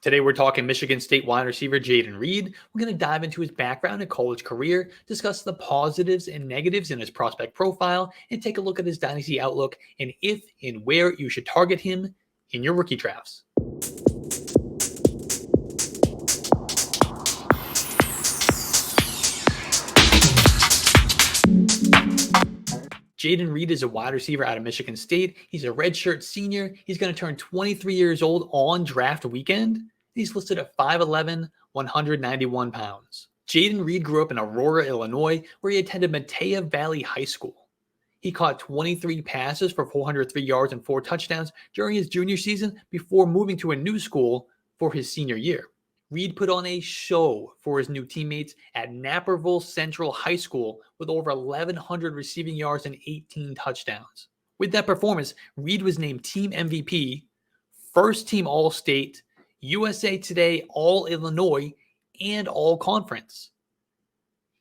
Today, we're talking Michigan State wide receiver Jayden Reed. We're going to dive into his background and college career, discuss the positives and negatives in his prospect profile, and take a look at his dynasty outlook and if and where you should target him in your rookie drafts. Jayden Reed is a wide receiver out of Michigan State. He's a redshirt senior. He's going to turn 23 years old on draft weekend. He's listed at 5'11", 191 pounds. Jayden Reed grew up in Aurora, Illinois, where he attended Matea Valley High School. He caught 23 passes for 403 yards and 4 touchdowns during his junior season before moving to a new school for his senior year. Reed put on a show for his new teammates at Naperville Central High School with over 1,100 receiving yards and 18 touchdowns. With that performance, Reed was named Team MVP, First Team All-State, USA Today All-Illinois, and All-Conference.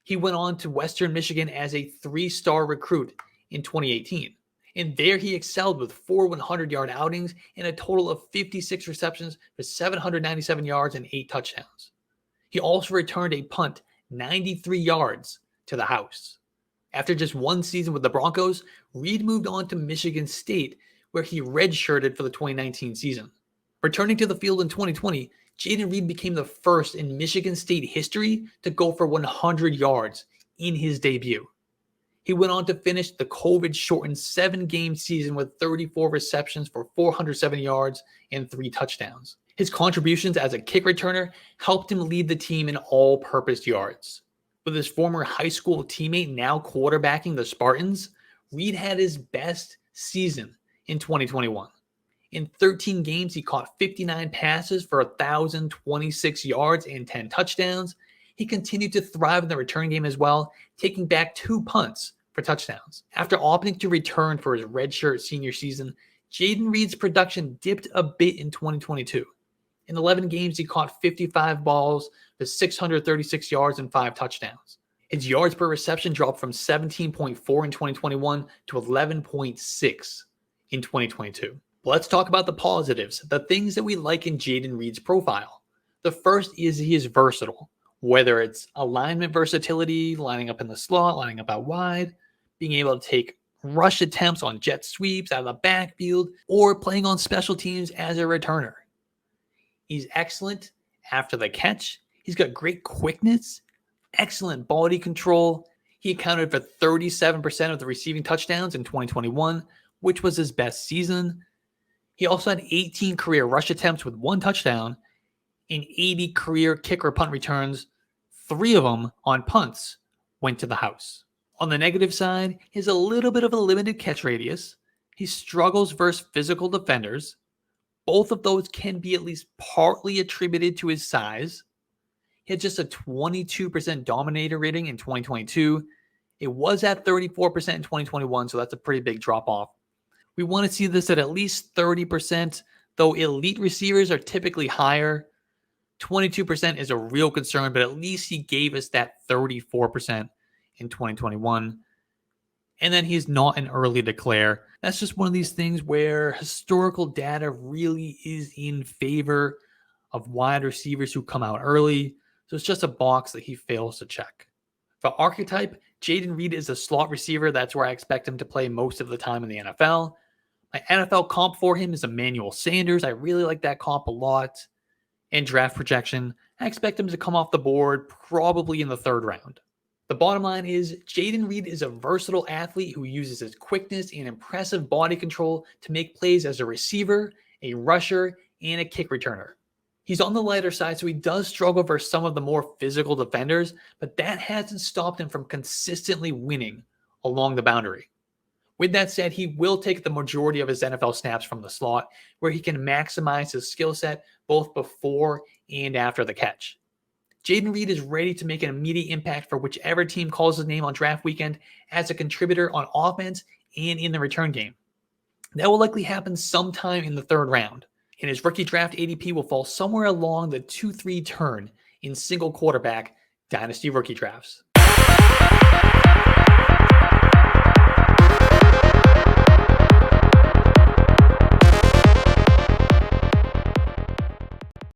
He went on to Western Michigan as a 3-star recruit in 2018. And there he excelled with 4 100-yard outings and a total of 56 receptions for 797 yards and 8 touchdowns. He also returned a punt 93 yards to the house. After just one season with the Broncos, Reed moved on to Michigan State, where he redshirted for the 2019 season. Returning to the field in 2020, Jayden Reed became the first in Michigan State history to go for 100 yards in his debut. He went on to finish the COVID-shortened 7-game season with 34 receptions for 407 yards and 3 touchdowns. His contributions as a kick returner helped him lead the team in all-purpose yards. With his former high school teammate now quarterbacking the Spartans, Reed had his best season in 2021. In 13 games, he caught 59 passes for 1,026 yards and 10 touchdowns. He continued to thrive in the return game as well, taking back 2 punts for touchdowns. After opting to return for his redshirt senior season, Jayden Reed's production dipped a bit in 2022. In 11 games, he caught 55 balls for 636 yards and 5 touchdowns. His yards per reception dropped from 17.4 in 2021 to 11.6 in 2022. Let's talk about the positives, the things that we like in Jayden Reed's profile. The first is he is versatile, whether it's alignment versatility, lining up in the slot, lining up out wide, being able to take rush attempts on jet sweeps out of the backfield, or playing on special teams as a returner. He's excellent after the catch. He's got great quickness, excellent body control. He accounted for 37% of the receiving touchdowns in 2021, which was his best season. He also had 18 career rush attempts with 1 touchdown and 80 career kick or punt returns. 3 of them on punts went to the house. On the negative side, he has a little bit of a limited catch radius. He struggles versus physical defenders. Both of those can be at least partly attributed to his size. He had just a 22% dominator rating in 2022. It was at 34% in 2021, so that's a pretty big drop off. We want to see this at least 30%, though elite receivers are typically higher. 22% is a real concern, but at least he gave us that 34% in 2021. And then he's not an early declare. That's just one of these things where historical data really is in favor of wide receivers who come out early. So it's just a box that he fails to check. For archetype, Jayden Reed is a slot receiver. That's where I expect him to play most of the time in the NFL. My NFL comp for him is Emmanuel Sanders. I really like that comp a lot. And draft projection, I expect him to come off the board probably in the 3rd round. The bottom line is Jayden Reed is a versatile athlete who uses his quickness and impressive body control to make plays as a receiver, a rusher, and a kick returner. He's on the lighter side, so he does struggle versus some of the more physical defenders, but that hasn't stopped him from consistently winning along the boundary. With that said, he will take the majority of his NFL snaps from the slot, where he can maximize his skill set both before and after the catch. Jayden Reed is ready to make an immediate impact for whichever team calls his name on draft weekend as a contributor on offense and in the return game. That will likely happen sometime in the 3rd round, and his rookie draft ADP will fall somewhere along the 2-3 turn in single quarterback dynasty rookie drafts.